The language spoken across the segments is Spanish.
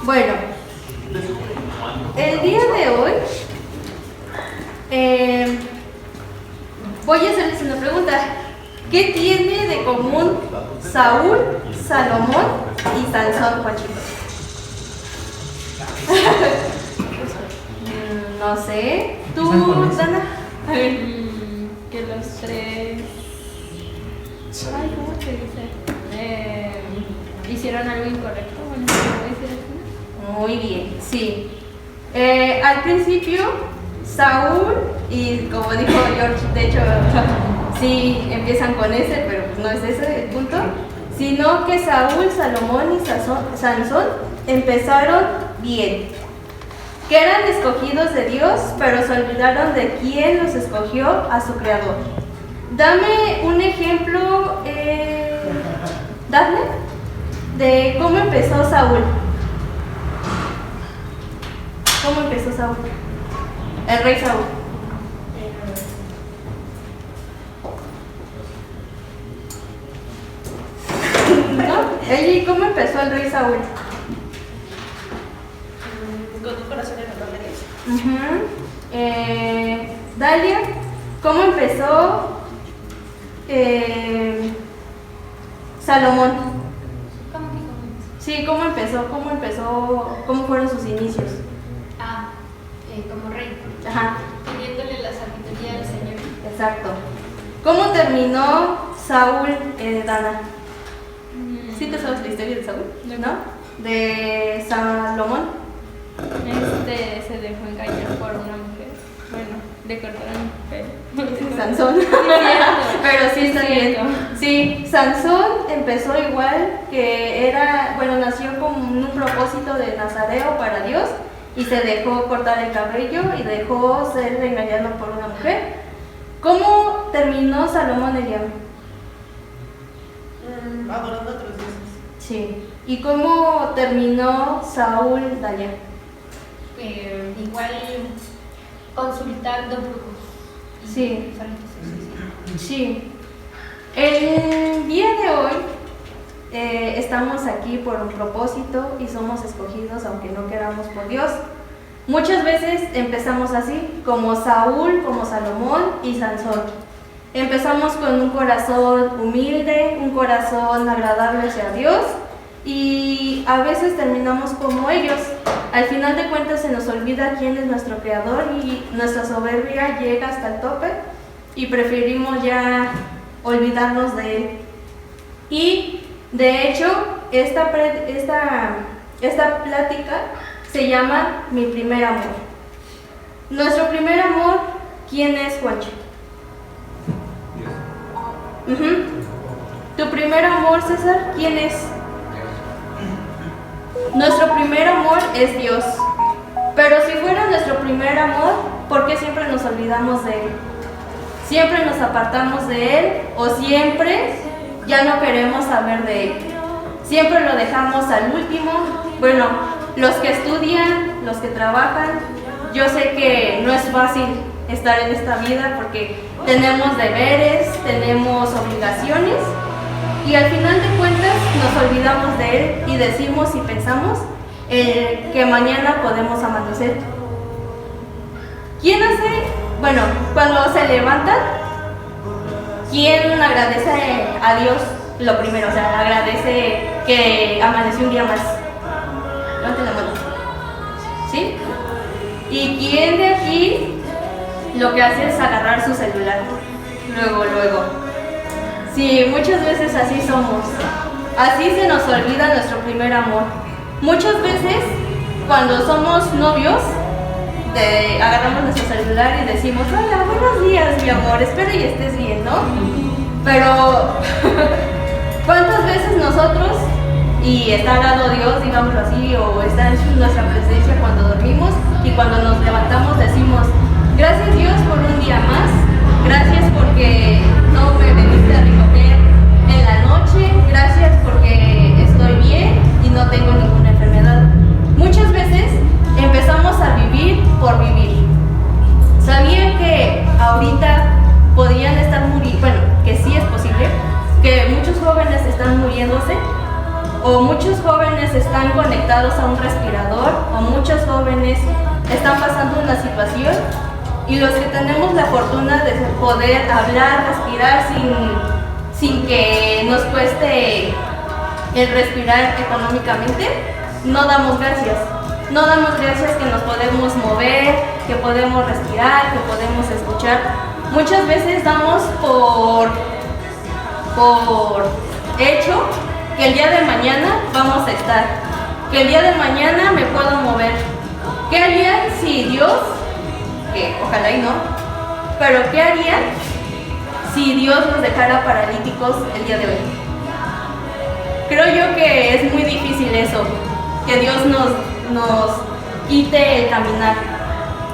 Bueno, el día de hoy voy a hacerles una pregunta. ¿Qué tiene de común Saúl, Salomón y Sansón, Juanchito? No sé. ¿Tú, Dana? Que los tres... Ay, ¿cómo se dice? Hicieron algo incorrecto. Bueno, ¿puedo decir así? Muy bien, sí. Al principio, Saúl, y como dijo George, de hecho, sí empiezan con ese, pero pues no es ese el punto, sino que Saúl, Salomón y Sansón empezaron bien, que eran escogidos de Dios, pero se olvidaron de quién los escogió, a su creador. Dame un ejemplo, Dafne, de cómo empezó Saúl. ¿Cómo empezó Saúl? El rey Saúl. ¿No? Eli, ¿cómo empezó el rey Saúl? Con un corazón en el de Dios. Dalia, ¿cómo empezó Salomón? ¿Cómo que cómo? Sí, ¿cómo empezó? ¿Cómo fueron sus inicios? Como rey. Ajá, Pidiéndole la sabiduría al Señor. exacto. ¿Cómo terminó Saúl, Dana? ¿Sí te sabes la historia de Saúl? ¿No? ¿De Salomón? Se dejó engañar por una mujer. Bueno, le cortaron el pelo. Sansón. Pero sí está bien. Sí, Sansón empezó igual, que era, bueno, nació con un propósito de nazareo para Dios y se dejó cortar el cabello y dejó ser engañado por una mujer. ¿Cómo terminó Salomón, Eliam? Adorando a otros dioses. Sí. ¿Y cómo terminó Saúl, Dalia? Igual consultando brujos. Sí. Sí. El día de hoy estamos aquí por un propósito y somos escogidos aunque no queramos por Dios. Muchas veces empezamos así, como Saúl, como Salomón y Sansón. Empezamos con un corazón humilde, un corazón agradable hacia Dios y a veces terminamos como ellos. Al final de cuentas se nos olvida quién es nuestro creador y nuestra soberbia llega hasta el tope y preferimos ya olvidarnos de él. Y de hecho, esta plática se llama Mi primer amor. Nuestro primer amor, ¿quién es, Juancho? ¿Tu primer amor, César, quién es? Nuestro primer amor es Dios. Pero si fuera nuestro primer amor, ¿por qué siempre nos olvidamos de Él? Siempre nos apartamos de Él o siempre ya no queremos saber de Él. Siempre lo dejamos al último. Bueno, los que estudian, los que trabajan, yo sé que no es fácil estar en esta vida porque tenemos deberes, tenemos obligaciones y al final de cuentas nos olvidamos de Él y decimos y pensamos que mañana podemos amanecer. ¿Quién hace? Bueno, cuando se levantan, ¿quién agradece a Dios lo primero? O sea, agradece que amaneció un día más. Levanten la mano. ¿Sí? ¿Y quién de aquí lo que hace es agarrar su celular? Luego. Sí, muchas veces así somos. Así se nos olvida nuestro primer amor. Muchas veces, cuando somos novios, agarramos nuestro celular y decimos: hola, buenos días, mi amor, espero y estés bien, ¿no? Pero, ¿cuántas veces nosotros, y está al lado Dios, digámoslo así, o está en nuestra presencia cuando dormimos y cuando nos levantamos decimos: gracias Dios por un día más, gracias porque no me veniste a recoger en la noche, gracias porque estoy bien y no tengo ninguna enfermedad? Muchas veces empezamos a vivir por vivir. ¿Sabían que ahorita podrían estar muriendo? Bueno, que sí es posible, que muchos jóvenes están muriéndose o muchos jóvenes están conectados a un respirador, o muchos jóvenes están pasando una situación, y los que tenemos la fortuna de poder hablar, respirar sin que nos cueste el respirar económicamente, no damos gracias. No damos gracias que nos podemos mover, que podemos respirar, que podemos escuchar. Muchas veces damos por hecho que el día de mañana vamos a estar, que el día de mañana me puedo mover. ¿Qué harían si Dios, que ojalá y no, pero qué harían si Dios nos dejara paralíticos el día de hoy? Creo yo que es muy difícil eso, que Dios nos quite el caminar,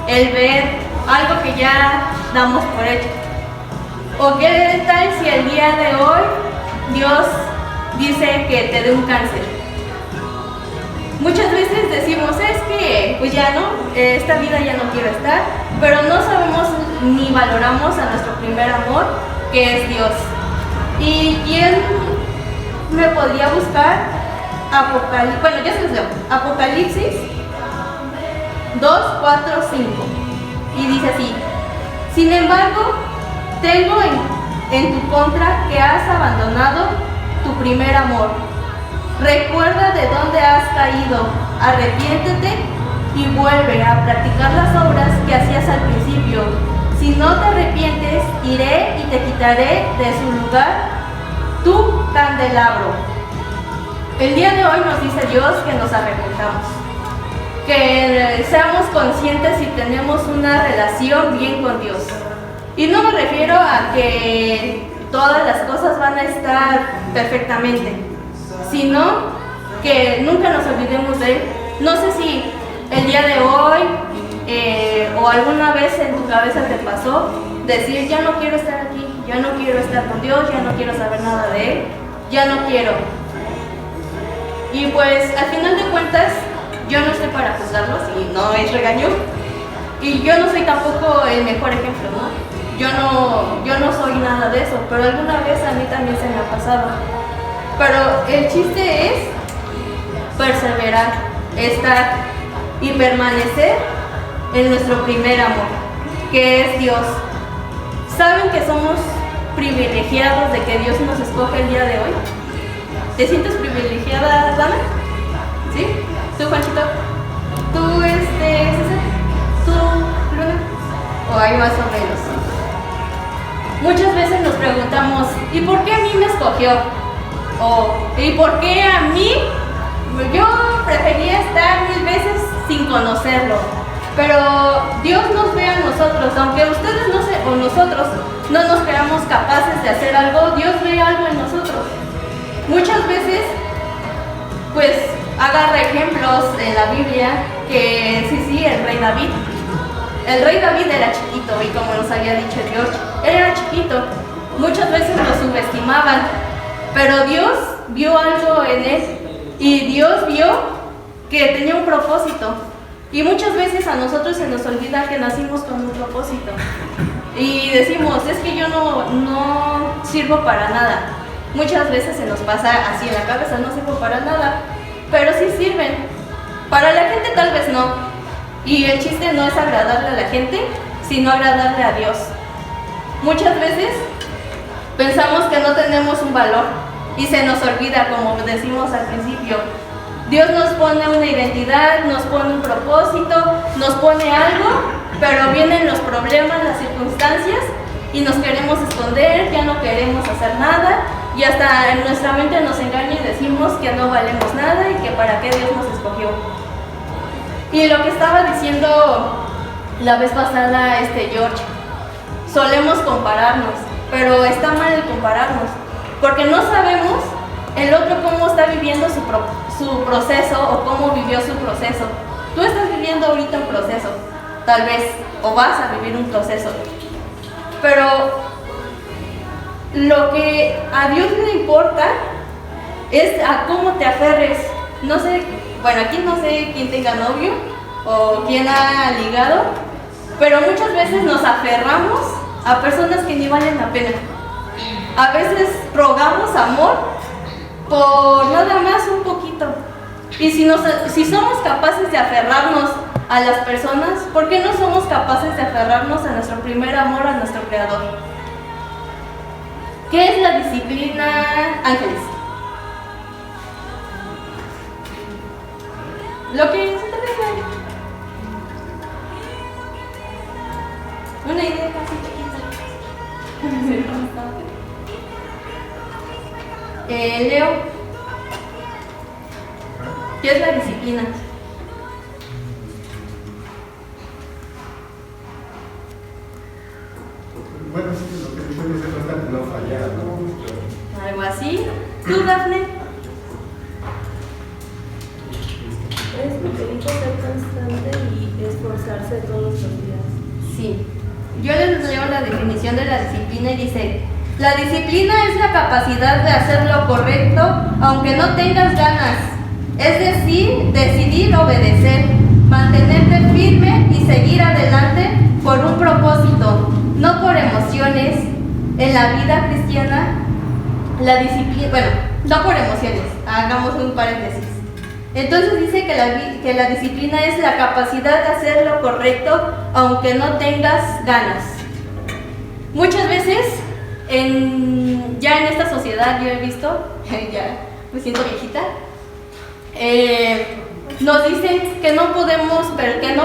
el ver algo que ya damos por hecho. ¿O qué tal si el día de hoy Dios dice que te dé un cáncer? Muchas veces decimos, es que pues ya no, esta vida ya no quiero estar, pero no sabemos ni valoramos a nuestro primer amor, que es Dios. ¿Y quién me podría buscar? Bueno, ya se los leo. Apocalipsis 2, 4, 5. Y dice así: sin embargo, tengo en tu contra que has abandonado tu primer amor. Recuerda de dónde has caído, arrepiéntete y vuelve a practicar las obras que hacías al principio. Si no te arrepientes, iré y te quitaré de su lugar tu candelabro. El día de hoy nos dice Dios que nos arrepentamos, que seamos conscientes y tenemos una relación bien con Dios. Y no me refiero a que todas las cosas van a estar perfectamente, sino que nunca nos olvidemos de Él. No sé si el día de hoy o alguna vez en tu cabeza te pasó decir, ya no quiero estar aquí, ya no quiero estar con Dios, ya no quiero saber nada de Él, ya no quiero. Y pues al final de cuentas yo no estoy para juzgarlos y no es regaño, y yo no soy tampoco el mejor ejemplo, ¿no? Yo no soy nada de eso, pero alguna vez a mí también se me ha pasado. Pero el chiste es perseverar, estar y permanecer en nuestro primer amor, que es Dios. ¿Saben que somos privilegiados de que Dios nos escoge el día de hoy? ¿Te sientes privilegiada, Dana? ¿Sí? ¿Tú, Juanchito? ¿Tú, César? ¿Tú, Luna? ¿O hay más o menos? Muchas veces nos preguntamos, ¿y por qué a mí me escogió? O, ¿y por qué a mí? Yo prefería estar 1000 veces sin conocerlo. Pero Dios nos ve a nosotros, aunque ustedes o nosotros no nos creamos capaces de hacer algo, Dios ve algo en nosotros. Muchas veces, pues, agarra ejemplos en la Biblia que sí, el rey David. El rey David era chiquito y como nos había dicho Dios, él era chiquito. Muchas veces lo subestimaban, pero Dios vio algo en él y Dios vio que tenía un propósito. Y muchas veces a nosotros se nos olvida que nacimos con un propósito. Y decimos, es que yo no sirvo para nada. Muchas veces se nos pasa así en la cabeza, no sirvo para nada. Pero sí sirven. Para la gente tal vez no. Y el chiste no es agradarle a la gente, sino agradarle a Dios. Muchas veces pensamos que no tenemos un valor y se nos olvida, como decimos al principio. Dios nos pone una identidad, nos pone un propósito, nos pone algo, pero vienen los problemas, las circunstancias y nos queremos esconder, ya no queremos hacer nada y hasta en nuestra mente nos engaña y decimos que no valemos nada y que para qué Dios nos escogió. Y lo que estaba diciendo la vez pasada George, solemos compararnos, pero está mal el compararnos, porque no sabemos el otro cómo está viviendo su proceso o cómo vivió su proceso. Tú estás viviendo ahorita un proceso, tal vez, o vas a vivir un proceso, pero lo que a Dios le importa es a cómo te aferres. No sé, bueno, aquí no sé quién tenga novio o quién ha ligado, pero muchas veces nos aferramos a personas que ni valen la pena. A veces rogamos amor por nada más un poquito. Y si somos capaces de aferrarnos a las personas, ¿por qué no somos capaces de aferrarnos a nuestro primer amor, a nuestro Creador? ¿Qué es la disciplina, Ángeles? Lo que se te deja. Una idea casi chiquita. Leo, ¿qué es la disciplina? Bueno, sí, lo que dice es no fallar, ¿no? Algo así. ¿Tú, Dafne? Es lo que dijo, ser constante y esforzarse todos los días. Sí. Yo les leo la definición de la disciplina y dice: la disciplina es la capacidad de hacer lo correcto aunque no tengas ganas. Es decir, decidir obedecer, mantenerte firme y seguir adelante por un propósito, no por emociones. En la vida cristiana, la disciplina, bueno, no por emociones, hagamos un paréntesis. Entonces dice que la disciplina es la capacidad de hacer lo correcto aunque no tengas ganas. Muchas veces, ya en esta sociedad yo he visto, ya me siento viejita, nos dicen que no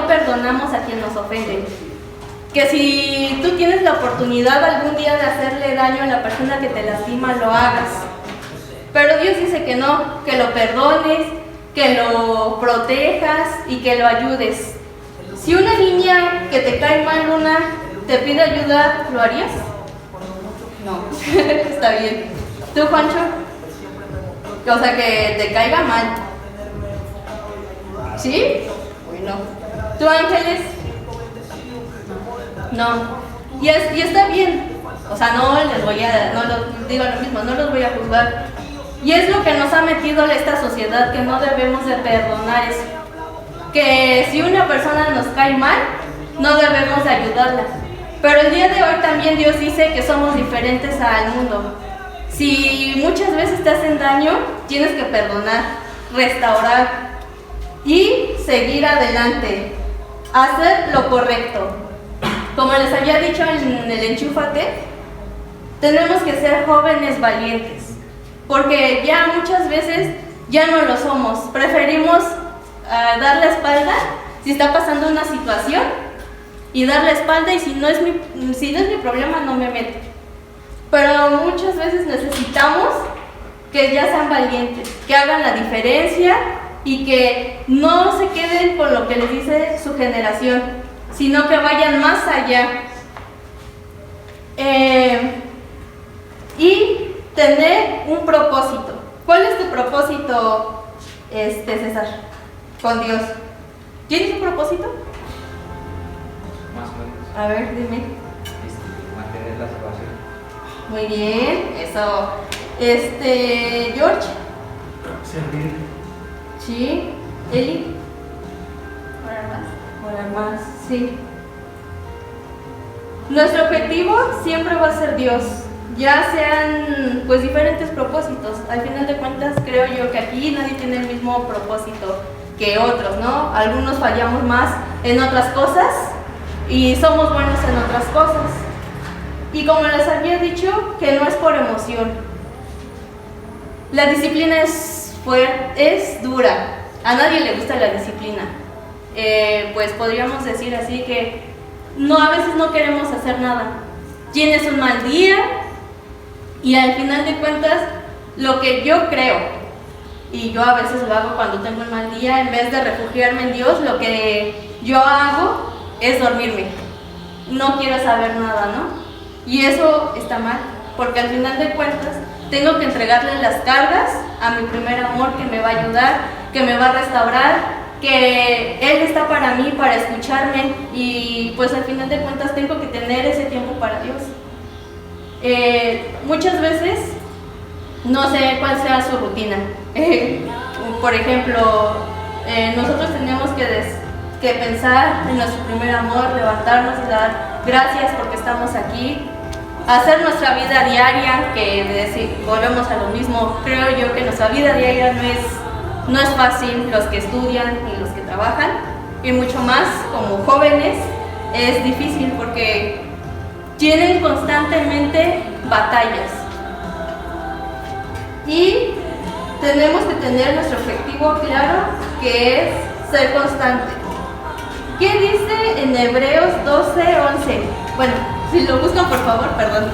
perdonamos a quien nos ofende. Que si tú tienes la oportunidad algún día de hacerle daño a la persona que te lastima, lo hagas. Pero Dios dice que no, que lo perdones, que lo protejas y que lo ayudes. Si una niña que te cae mal, Luna, te pide ayuda, ¿lo harías? No. Está bien. ¿Tú, Juancho? O sea, que te caiga mal. ¿Sí? Bueno. ¿Tú, Ángeles? No. Y está bien. O sea, no digo lo mismo, no los voy a juzgar. Y es lo que nos ha metido esta sociedad, que no debemos de perdonar eso. Que si una persona nos cae mal, no debemos de ayudarla. Pero el día de hoy también Dios dice que somos diferentes al mundo. Si muchas veces te hacen daño, tienes que perdonar, restaurar y seguir adelante, hacer lo correcto. Como les había dicho en el Enchúfate, tenemos que ser jóvenes valientes. Porque ya muchas veces ya no lo somos. Preferimos dar la espalda si está pasando una situación y dar la espalda, y si no es mi problema, no me meto. Pero muchas veces necesitamos que ya sean valientes, que hagan la diferencia y que no se queden con lo que les dice su generación, sino que vayan más allá. Y tener un propósito. ¿Cuál es tu propósito, César? Con Dios. ¿Tienes un propósito? Más o menos. A ver, dime. Mantener la salvación. Muy bien, eso. George. Servir. Sí. Eli. Orar más. Orar más, sí. Nuestro objetivo siempre va a ser Dios. Ya sean pues diferentes propósitos. Al final de cuentas creo yo que aquí nadie tiene el mismo propósito que otros, ¿no? Algunos fallamos más en otras cosas y somos buenos en otras cosas. Y como les había dicho, que no es por emoción. La disciplina es fuerte, es dura. A nadie le gusta la disciplina. Pues podríamos decir así que a veces no queremos hacer nada. Tienes un mal día y al final de cuentas, lo que yo creo, y yo a veces lo hago cuando tengo un mal día, en vez de refugiarme en Dios, lo que yo hago es dormirme. No quiero saber nada, ¿no? Y eso está mal, porque al final de cuentas tengo que entregarle las cargas a mi primer amor, que me va a ayudar, que me va a restaurar, que Él está para mí, para escucharme, y pues al final de cuentas tengo que tener ese tiempo para Dios. Muchas veces no sé cuál sea su rutina. Por ejemplo, nosotros tenemos que pensar en nuestro primer amor, levantarnos y dar gracias porque estamos aquí. hacer nuestra vida diaria, volvemos a lo mismo. Creo yo que nuestra vida diaria no es fácil, los que estudian y los que trabajan, y mucho más como jóvenes es difícil porque tienen constantemente batallas. Y tenemos que tener nuestro objetivo claro, que es ser constante. ¿Qué dice en Hebreos 12:11? Bueno, si lo buscan por favor, perdón.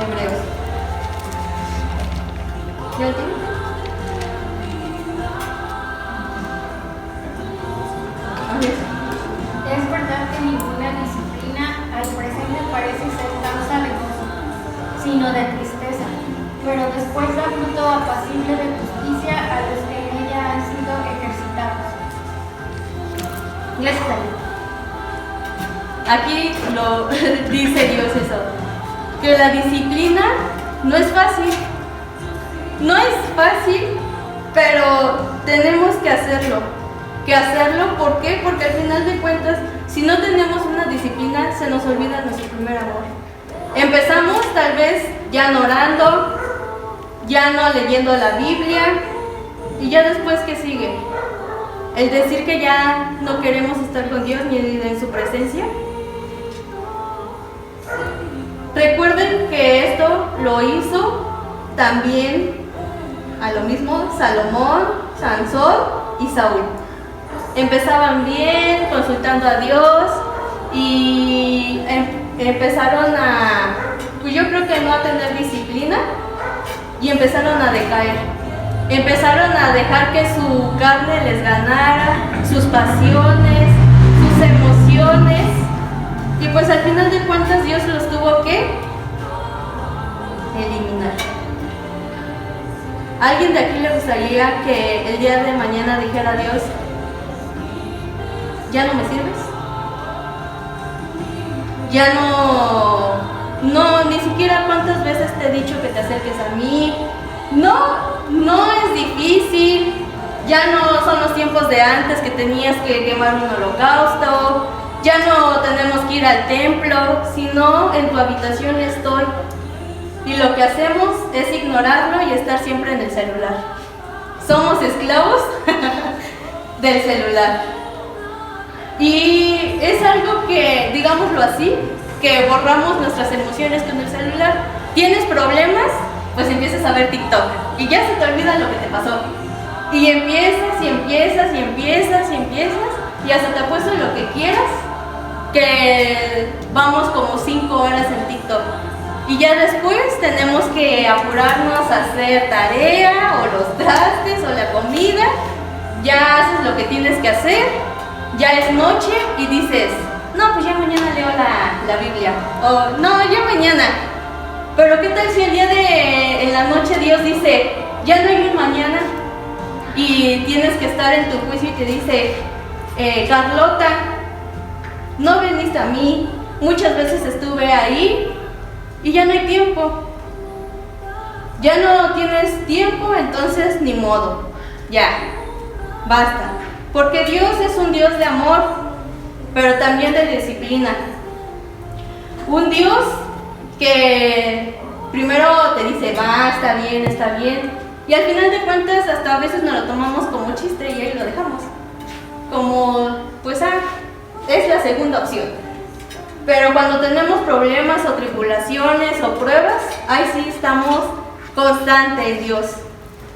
Hebreos. ¿Ya lo tienes? Es verdad que ninguna disciplina al presente parece ser causa de gozo, sino de tristeza, pero después da fruto apacible de justicia a los que en ella han sido ejercitados. Gracias a Dios. Aquí lo dice Dios eso, que la disciplina no es fácil. No es fácil, pero tenemos que hacerlo. ¿Por qué? Porque al final de cuentas, si no tenemos una disciplina, se nos olvida nuestro primer amor. Empezamos tal vez ya no orando, ya no leyendo la Biblia, y ya después, ¿qué sigue? El decir que ya no queremos estar con Dios ni en su presencia. Recuerden que esto lo hizo también a lo mismo Salomón, Sansón y Saúl. Empezaban bien, consultando a Dios, y empezaron pues yo creo que no a tener disciplina, y empezaron a decaer. Empezaron a dejar que su carne les ganara, sus pasiones, sus emociones, y pues al final de cuentas Dios los tuvo que eliminar. ¿A alguien de aquí le gustaría que el día de mañana dijera a Dios: ya no me sirves? Ya no, ni siquiera cuántas veces te he dicho que te acerques a mí. No es difícil. Ya no son los tiempos de antes que tenías que quemar un holocausto. Ya no tenemos que ir al templo, sino en tu habitación estoy. Y lo que hacemos es ignorarlo y estar siempre en el celular. Somos esclavos del celular. Y es algo que, digámoslo así, que borramos nuestras emociones con el celular. ¿Tienes problemas? Pues empiezas a ver TikTok y ya se te olvida lo que te pasó. Y empiezas y hasta te apuesto lo que quieras, que vamos como 5 horas en TikTok. Y ya después tenemos que apurarnos a hacer tarea o los trastes o la comida. Ya haces lo que tienes que hacer, ya es noche y dices: no, pues ya mañana leo la Biblia. O no, ya mañana. Pero ¿qué tal si el día en la noche Dios dice: ya no hay un mañana? Y tienes que estar en tu juicio y te dice: Carlota, no viniste a mí, muchas veces estuve ahí y ya no hay tiempo. Ya no tienes tiempo, entonces ni modo, ya, basta. Porque Dios es un Dios de amor, pero también de disciplina. Un Dios que primero te dice: va, está bien, y al final de cuentas hasta a veces nos lo tomamos como chiste y ahí lo dejamos. Como, pues es la segunda opción. Pero cuando tenemos problemas o tribulaciones o pruebas, ahí sí estamos constantes en Dios.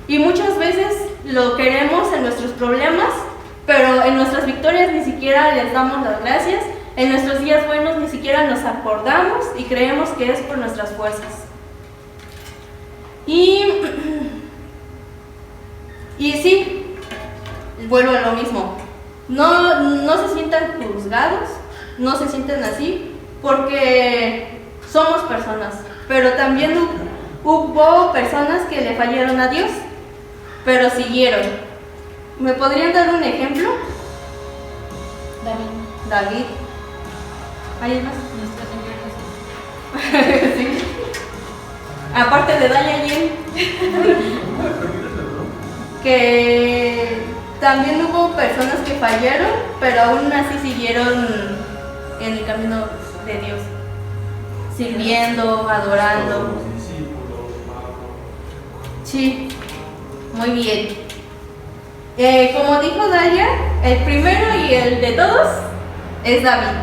Y muchas veces lo queremos en nuestros problemas, pero en nuestras victorias ni siquiera les damos las gracias. En nuestros días buenos ni siquiera nos acordamos y creemos que es por nuestras fuerzas. Y sí, vuelvo a lo mismo. No se sientan juzgados, no se sienten así, porque somos personas. Pero también hubo personas que le fallaron a Dios, pero siguieron. ¿Me podrían dar un ejemplo? David. ¿Alguien más? Nuestra Señora Jesús. Sí. Aparte de Dayan, que también hubo personas que fallaron, pero aún así siguieron en el camino de Dios, sirviendo, adorando. Sí, muy bien. Como dijo Daya, el primero y el de todos es David.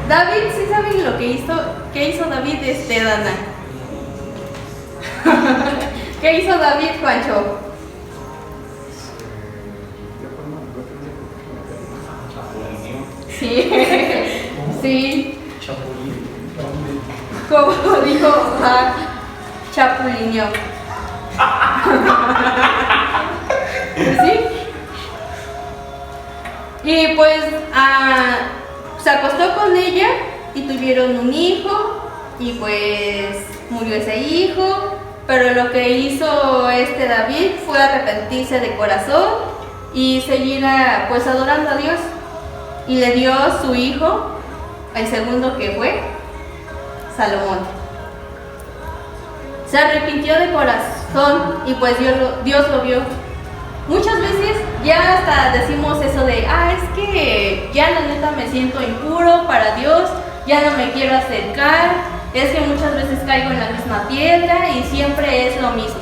David, ¿sí saben lo que hizo? ¿Qué hizo David, Dana? ¿Qué hizo David, Juancho? Sí, sí. Como dijo, chapulineó. ¿Sí? Y pues se acostó con ella y tuvieron un hijo y pues murió ese hijo, pero lo que hizo David fue arrepentirse de corazón y seguir pues adorando a Dios, y le dio su hijo, el segundo, que fue Salomón. Se arrepintió de corazón y pues Dios lo vio. Muchas veces ya hasta decimos eso de, es que ya la neta me siento impuro para Dios, ya no me quiero acercar, es que muchas veces caigo en la misma piedra y siempre es lo mismo.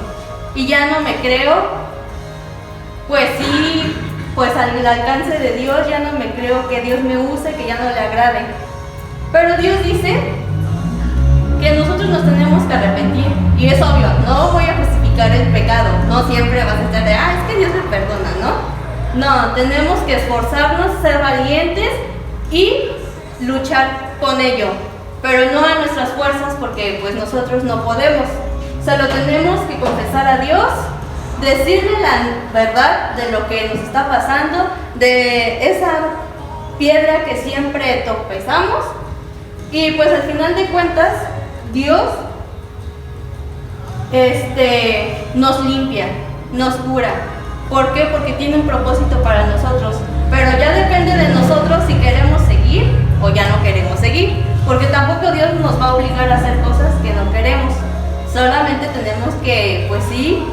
Y ya no me creo, pues sí, pues al alcance de Dios ya no me creo que Dios me use, que ya no le agrade. Pero Dios dice que nosotros nos tenemos que arrepentir. Y es obvio, no voy a justificar el pecado, no siempre vas a estar de, es que Dios me perdona, ¿no? No, tenemos que esforzarnos, ser valientes y luchar con ello, pero no a nuestras fuerzas, porque pues nosotros no podemos. Solo tenemos que confesar a Dios, decirle la verdad de lo que nos está pasando, de esa piedra que siempre tropezamos, y pues al final de cuentas Dios nos limpia, nos cura. ¿Por qué? Porque tiene un propósito para nosotros, pero ya depende de nosotros si queremos seguir o ya no queremos seguir, porque tampoco Dios nos va a obligar a hacer cosas que no queremos. Solamente tenemos que, pues sí,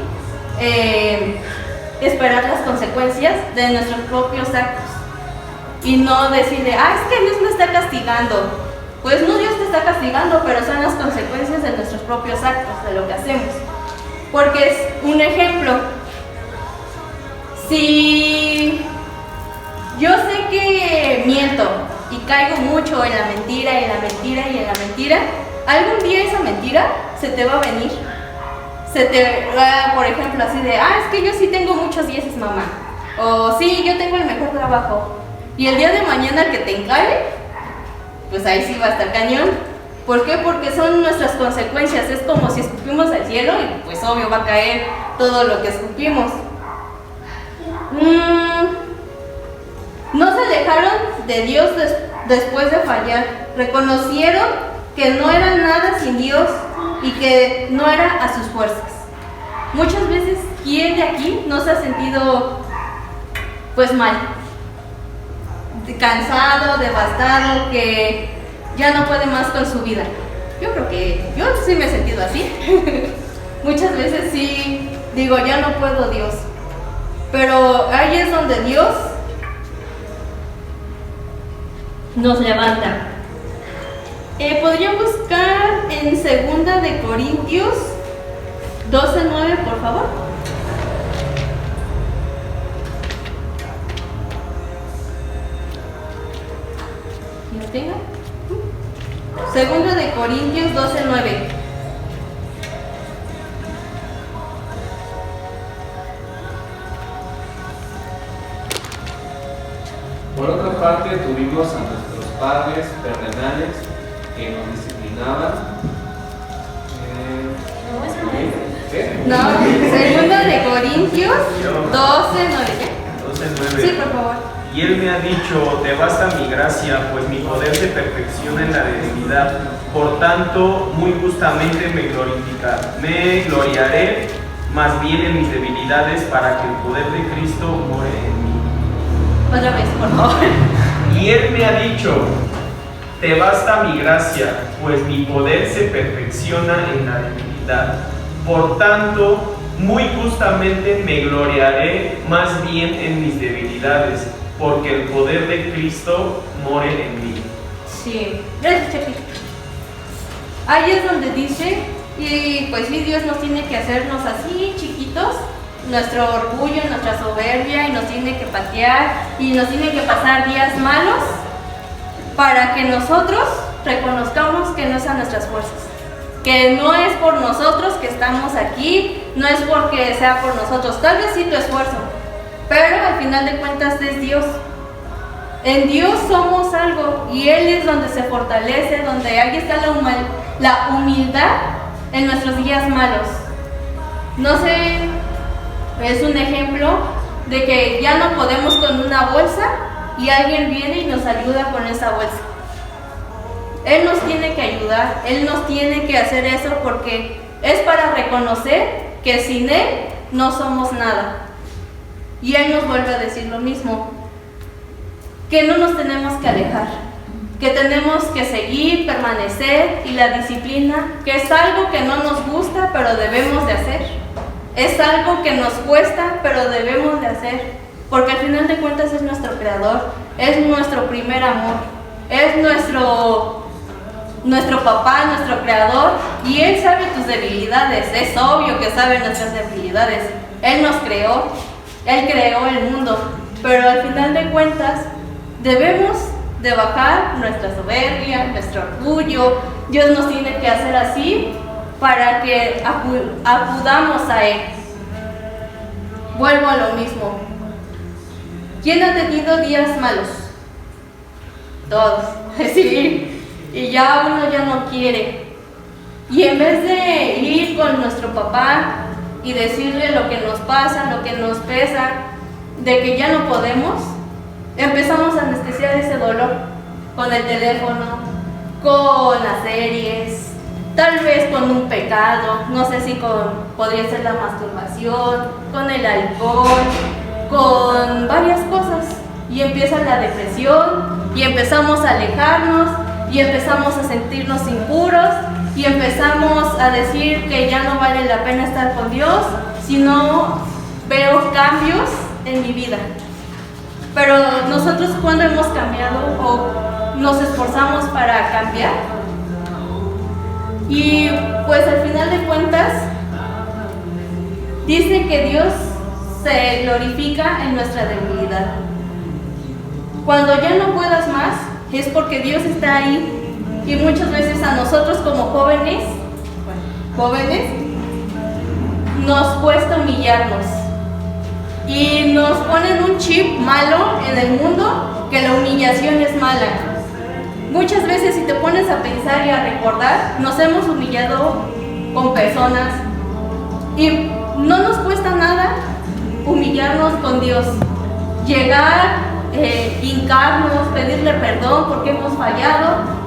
esperar las consecuencias de nuestros propios actos y no decir es que Dios me está castigando. Pues no, Dios te está castigando, pero son las consecuencias de nuestros propios actos, de lo que hacemos. Porque es un ejemplo. Si yo sé que miento y caigo mucho en la mentira, y en la mentira, y en la mentira, algún día esa mentira se te va a venir. Se te va, por ejemplo, así de, es que yo sí tengo muchos 10, mamá. O sí, yo tengo el mejor trabajo. Y el día de mañana que te encare, pues ahí sí va a estar cañón. ¿Por qué? Porque son nuestras consecuencias. Es como si escupimos al cielo y pues obvio va a caer todo lo que escupimos. No se alejaron de Dios después de fallar. Reconocieron que no eran nada sin Dios y que no era a sus fuerzas. Muchas veces, ¿quién de aquí no se ha sentido pues mal? Cansado, devastado, que ya no puede más con su vida. Yo creo que yo sí me he sentido así. Muchas veces sí digo, ya no puedo, Dios. Pero ahí es donde Dios nos levanta. ¿Podrían buscar en 2 de Corintios 12:9, por favor? ¿Lo tengo? 2 de Corintios 12:9. Por otra parte, tuvimos a nuestros padres terrenales que nos disciplinaban. No, 2 de Corintios 12:9. 12:9. Sí, por favor. Y él me ha dicho, te basta mi gracia, pues mi poder se perfecciona en la debilidad. Por tanto, muy justamente me gloriaré más bien en mis debilidades, para que el poder de Cristo more en mí. Otra vez, por favor. Y Y Él me ha dicho: te basta mi gracia, pues mi poder se perfecciona en la debilidad. Por tanto, muy justamente me gloriaré más bien en mis debilidades, porque el poder de Cristo mora en mí. Sí, gracias, Chequi. Ahí es donde dice, y pues sí, Dios nos tiene que hacernos así, chiquitos, nuestro orgullo, nuestra soberbia, y nos tiene que patear, y nos tiene que pasar días malos, para que nosotros reconozcamos que no sean nuestras fuerzas, que no es por nosotros que estamos aquí, no es porque sea por nosotros, tal vez sí tu esfuerzo, pero al final de cuentas es Dios. En Dios somos algo, y Él es donde se fortalece, donde ahí está la humildad en nuestros días malos. No sé, es un ejemplo de que ya no podemos con una bolsa y alguien viene y nos ayuda con esa bolsa. Él nos tiene que ayudar, Él nos tiene que hacer eso, porque es para reconocer que sin Él no somos nada. Y Él nos vuelve a decir lo mismo, que no nos tenemos que alejar, que tenemos que seguir, permanecer, y la disciplina, que es algo que no nos gusta, pero debemos de hacer. Es algo que nos cuesta, pero debemos de hacer, porque al final de cuentas es nuestro creador, es nuestro primer amor, es nuestro papá, nuestro creador, y Él sabe tus debilidades. Es obvio que sabe nuestras debilidades. Él nos creó, Él creó el mundo, pero al final de cuentas debemos de bajar nuestra soberbia, nuestro orgullo. Dios nos tiene que hacer así para que acudamos a Él. Vuelvo a lo mismo. ¿Quién ha tenido días malos? Todos. Sí. Y ya uno ya no quiere. Y en vez de ir con nuestro papá y decirle lo que nos pasa, lo que nos pesa, de que ya no podemos, empezamos a anestesiar ese dolor con el teléfono, con las series, tal vez con un pecado, no sé si podría ser la masturbación, con el alcohol, con varias cosas. Y empieza la depresión, y empezamos a alejarnos, y empezamos a sentirnos impuros, y empezamos a decir que ya no vale la pena estar con Dios si no veo cambios en mi vida. Pero nosotros, ¿cuándo hemos cambiado o nos esforzamos para cambiar? Y pues al final de cuentas dice que Dios se glorifica en nuestra debilidad. Cuando ya no puedas más, es porque Dios está ahí. Y muchas veces a nosotros como jóvenes nos cuesta humillarnos. Y nos ponen un chip malo en el mundo, que la humillación es mala. Muchas veces, si te pones a pensar y a recordar, nos hemos humillado con personas, y no nos cuesta nada humillarnos con Dios. Llegar, hincarnos, pedirle perdón porque hemos fallado,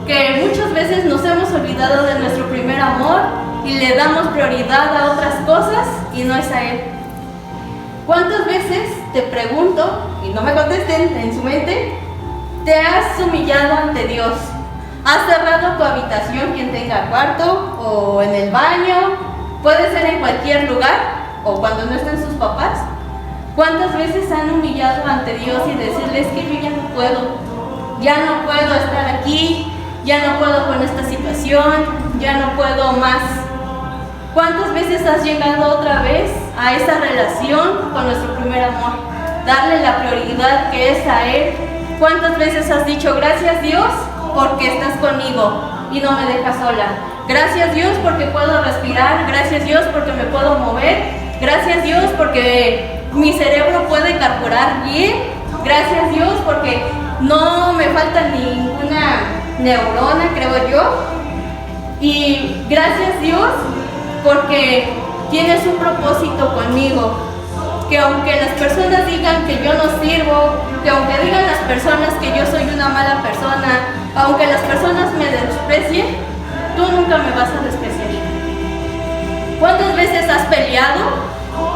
que muchas veces nos hemos olvidado de nuestro primer amor y le damos prioridad a otras cosas y no es a Él. ¿Cuántas veces, te pregunto, y no me contesten en su mente, te has humillado ante Dios? ¿Has cerrado tu habitación, quien tenga cuarto, o en el baño? Puede ser en cualquier lugar, o cuando no estén sus papás. ¿Cuántas veces han humillado ante Dios y decirles que yo ya no puedo estar aquí, ya no puedo con esta situación, ya no puedo más? ¿Cuántas veces has llegado otra vez a esa relación con nuestro primer amor? Darle la prioridad que es a Él. ¿Cuántas veces has dicho gracias Dios porque estás conmigo y no me dejas sola? Gracias Dios porque puedo respirar, gracias Dios porque me puedo mover, gracias Dios porque mi cerebro puede carburar bien, gracias Dios porque no me falta ninguna neurona, creo yo, y gracias Dios porque tienes un propósito conmigo, que aunque las personas digan que yo no sirvo, que aunque digan las personas que yo soy una mala persona, aunque las personas me desprecien, tú nunca me vas a despreciar. ¿Cuántas veces has peleado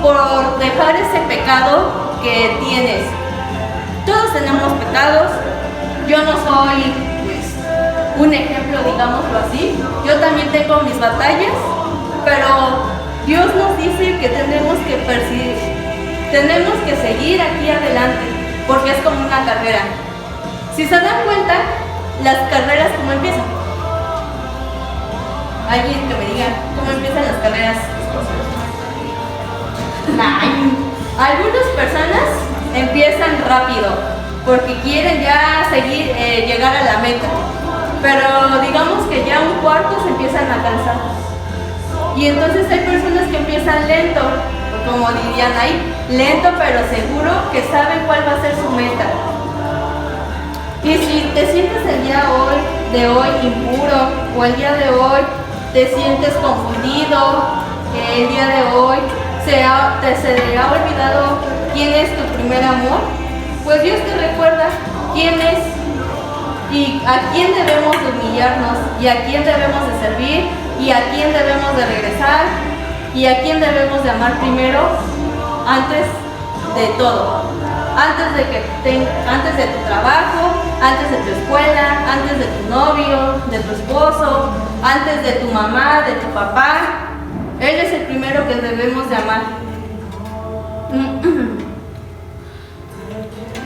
por dejar ese pecado que tienes? Todos tenemos pecados, yo no soy pues, un ejemplo, digámoslo así. Yo también tengo mis batallas, pero Dios nos dice que tenemos que seguir aquí adelante, porque es como una carrera. Si se dan cuenta, las carreras cómo empiezan. Alguien que me diga cómo empiezan las carreras. Algunas personas empiezan rápido porque quieren ya seguir, llegar a la meta, pero digamos que ya un cuarto se empiezan a cansar. Y entonces hay personas que empiezan lento, como dirían ahí, lento pero seguro, que saben cuál va a ser su meta. Y si te sientes el día de hoy impuro, o el día de hoy te sientes confundido, que el día de hoy se te ha olvidado quién es tu primer amor, pues Dios te recuerda quién es y a quién debemos de humillarnos, y a quién debemos de servir, y a quién debemos de regresar, y a quién debemos de amar primero, antes de todo, antes de tu trabajo, antes de tu escuela, antes de tu novio, de tu esposo, antes de tu mamá, de tu papá. Él es el primero que debemos de amar.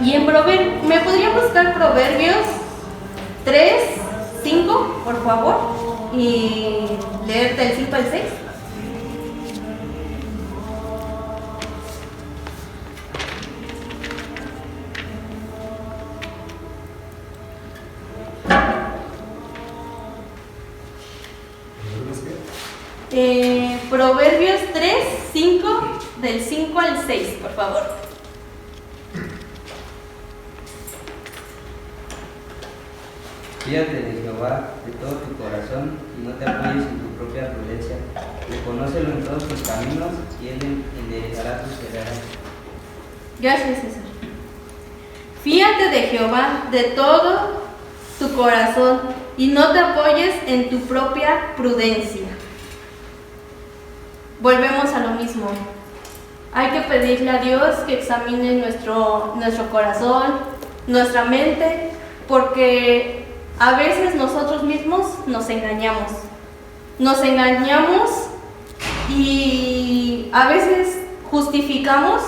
Y en Proverbios, ¿me podría buscar Proverbios 3, 5, por favor? Y leerte el 5 al 6. Proverbios 3, 5, del 5 al 6, por favor. Fíate de Jehová de todo tu corazón y no te apoyes en tu propia prudencia. Reconócelo en todos tus caminos y Él enderezará tus veredas. Gracias, César. Fíate de Jehová de todo tu corazón y no te apoyes en tu propia prudencia. Volvemos a lo mismo. Hay que pedirle a Dios que examine nuestro corazón, nuestra mente, porque a veces nosotros mismos nos engañamos. Nos engañamos y a veces justificamos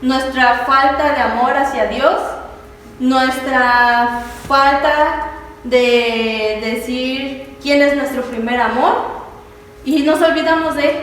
nuestra falta de amor hacia Dios, nuestra falta de decir quién es nuestro primer amor, y nos olvidamos de Él.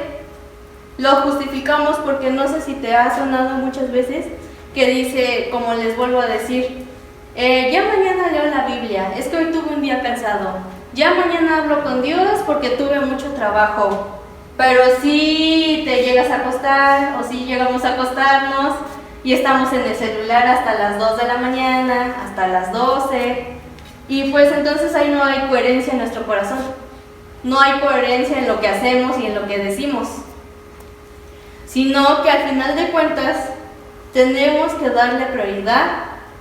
Lo justificamos porque no sé si te ha sonado muchas veces que dice, como les vuelvo a decir, ya mañana leo la Biblia, es que hoy tuve un día cansado, ya mañana hablo con Dios porque tuve mucho trabajo. Pero si te llegas a acostar, o si llegamos a acostarnos y estamos en el celular hasta las 2 de la mañana, hasta las 12, y pues entonces ahí no hay coherencia en nuestro corazón, no hay coherencia en lo que hacemos y en lo que decimos, sino que al final de cuentas tenemos que darle prioridad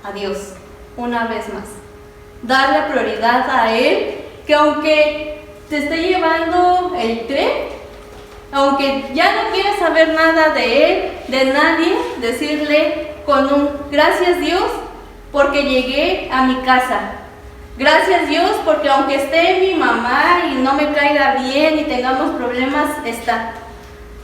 a Dios, una vez más, darle prioridad a Él, que aunque te esté llevando el tren, aunque ya no quieras saber nada de Él, de nadie, decirle con un gracias Dios porque llegué a mi casa. Gracias Dios porque aunque esté mi mamá y no me caiga bien y tengamos problemas, está.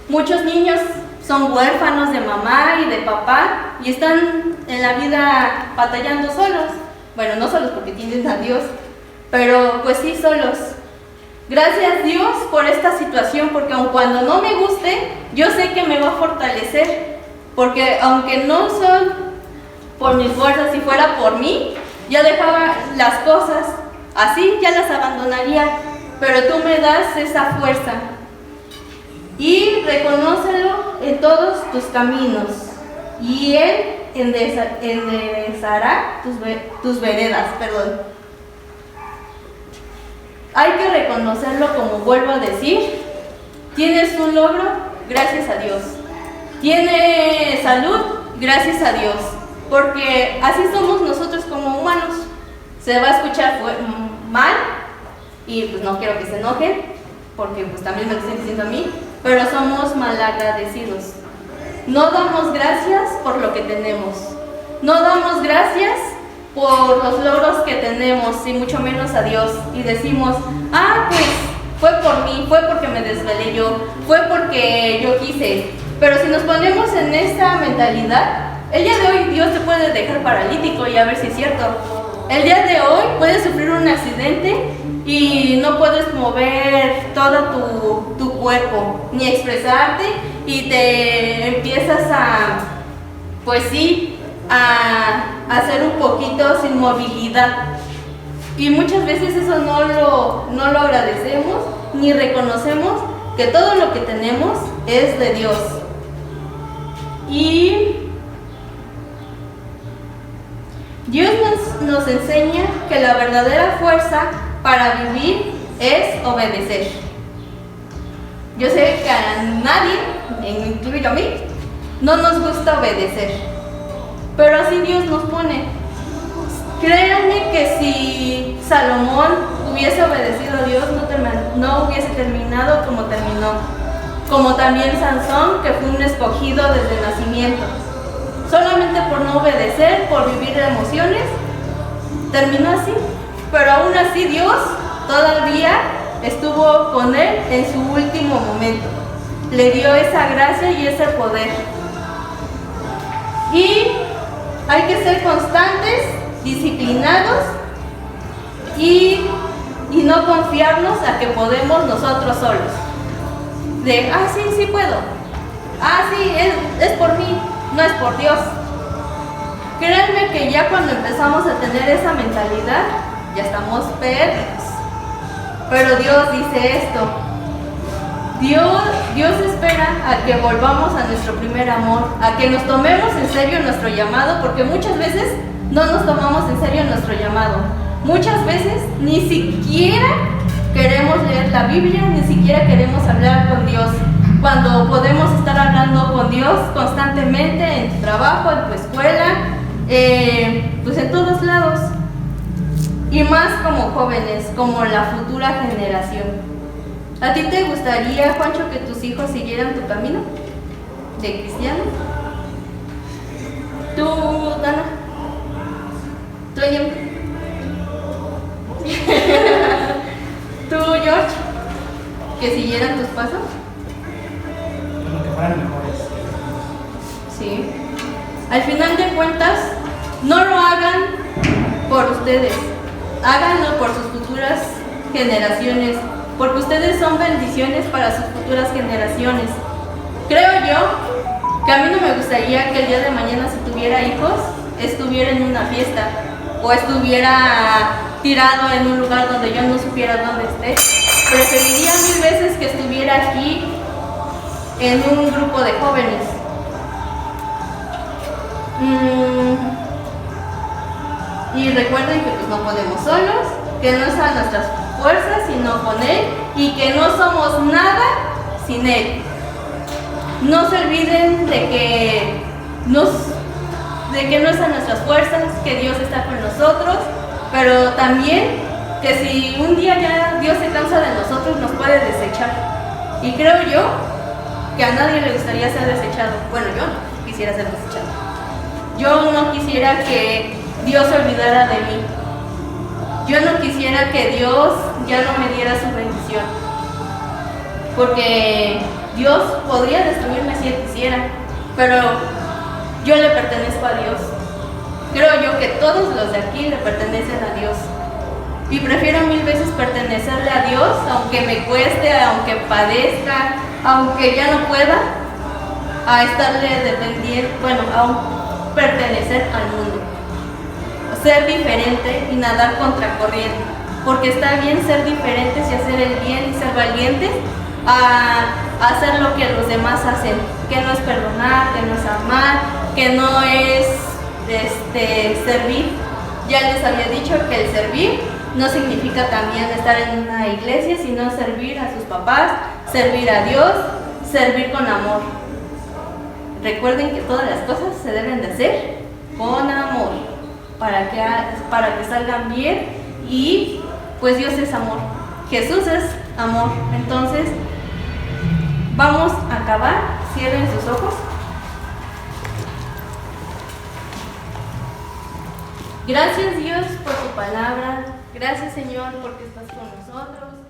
Muchos niños son huérfanos de mamá y de papá y están en la vida batallando solos. Bueno, no solos porque tienen a Dios, pero pues sí solos. Gracias Dios por esta situación, porque aun cuando no me guste, yo sé que me va a fortalecer, porque aunque no son por mis fuerzas, si fuera por mí, ya dejaba las cosas así, ya las abandonaría, pero tú me das esa fuerza. Y reconócelo en todos tus caminos, y Él enderezará tus veredas, Hay que reconocerlo, como vuelvo a decir. Tienes un logro, gracias a Dios. Tienes salud, gracias a Dios. Porque así somos nosotros como humanos. Se va a escuchar mal y pues no quiero que se enojen, porque pues también me lo estoy diciendo a mí, pero somos malagradecidos. No damos gracias por lo que tenemos. No damos gracias por los logros que tenemos y mucho menos a Dios. Y decimos, pues fue por mí, fue porque me desvelé yo, fue porque yo quise. Pero si nos ponemos en esta mentalidad, el día de hoy Dios te puede dejar paralítico y a ver si es cierto. El día de hoy puedes sufrir un accidente y no puedes mover todo tu cuerpo, ni expresarte, y te empiezas pues sí, a hacer un poquito sin movilidad. Y muchas veces eso no lo agradecemos ni reconocemos que todo lo que tenemos es de Dios. Y Dios nos enseña que la verdadera fuerza para vivir es obedecer. Yo sé que a nadie, incluyo a mí, no nos gusta obedecer, pero así Dios nos pone. Créanme que si Salomón hubiese obedecido a Dios, no hubiese terminado como terminó. Como también Sansón, que fue un escogido desde el nacimiento. Solamente por no obedecer, por vivir de emociones, terminó así. Pero aún así Dios todavía estuvo con él en su último momento. Le dio esa gracia y ese poder. Y hay que ser constantes, disciplinados y no confiarnos a que podemos nosotros solos. De, sí puedo. Sí, es por mí, no es por Dios. Créanme que ya cuando empezamos a tener esa mentalidad, ya estamos perdidos. Pero Dios dice esto. Dios espera a que volvamos a nuestro primer amor, a que nos tomemos en serio nuestro llamado, porque muchas veces no nos tomamos en serio nuestro llamado. Muchas veces ni siquiera queremos leer la Biblia, ni siquiera queremos hablar con Dios, cuando podemos estar hablando con Dios constantemente en tu trabajo, en tu escuela, pues en todos lados. Y más como jóvenes, como la futura generación. ¿A ti te gustaría, Juancho, que tus hijos siguieran tu camino de cristiano? ¿Tú, Dana? ¿Tú, Yem? ¿Tú, George? ¿Que siguieran tus pasos? Como que fueran mejores. Sí. Al final de cuentas, no lo hagan por ustedes. Háganlo por sus futuras generaciones, porque ustedes son bendiciones para sus futuras generaciones. Creo yo que a mí no me gustaría que el día de mañana, si tuviera hijos, estuviera en una fiesta o estuviera tirado en un lugar donde yo no supiera dónde esté. Preferiría 1000 veces que estuviera aquí en un grupo de jóvenes. Y recuerden que pues no podemos solos, que no es a nuestras fuerzas sino con Él, y que no somos nada sin Él. No se olviden de que no es a nuestras fuerzas, que Dios está con nosotros, pero también que si un día ya Dios se cansa de nosotros, nos puede desechar. Y creo yo que a nadie le gustaría ser desechado. Bueno, yo no quisiera ser desechado. Yo no quisiera que Dios se olvidara de mí. Yo no quisiera que Dios ya no me diera su bendición, porque Dios podría destruirme si Él quisiera, pero yo le pertenezco a Dios. Creo yo que todos los de aquí le pertenecen a Dios, y prefiero 1000 veces pertenecerle a Dios, aunque me cueste, aunque padezca, aunque ya no pueda, a estarle dependiente, a pertenecer al mundo. Ser diferente y nadar contra corriente, porque está bien ser diferentes y hacer el bien y ser valientes a hacer lo que los demás hacen, que no es perdonar, que no es amar, que no es servir. Ya les había dicho que el servir no significa también estar en una iglesia, sino servir a sus papás, servir a Dios, servir con amor. Recuerden que todas las cosas se deben de hacer con amor, para que salgan bien, y pues Dios es amor, Jesús es amor. Entonces vamos a acabar. Cierren sus ojos. Gracias Dios por tu palabra. Gracias Señor porque estás con nosotros.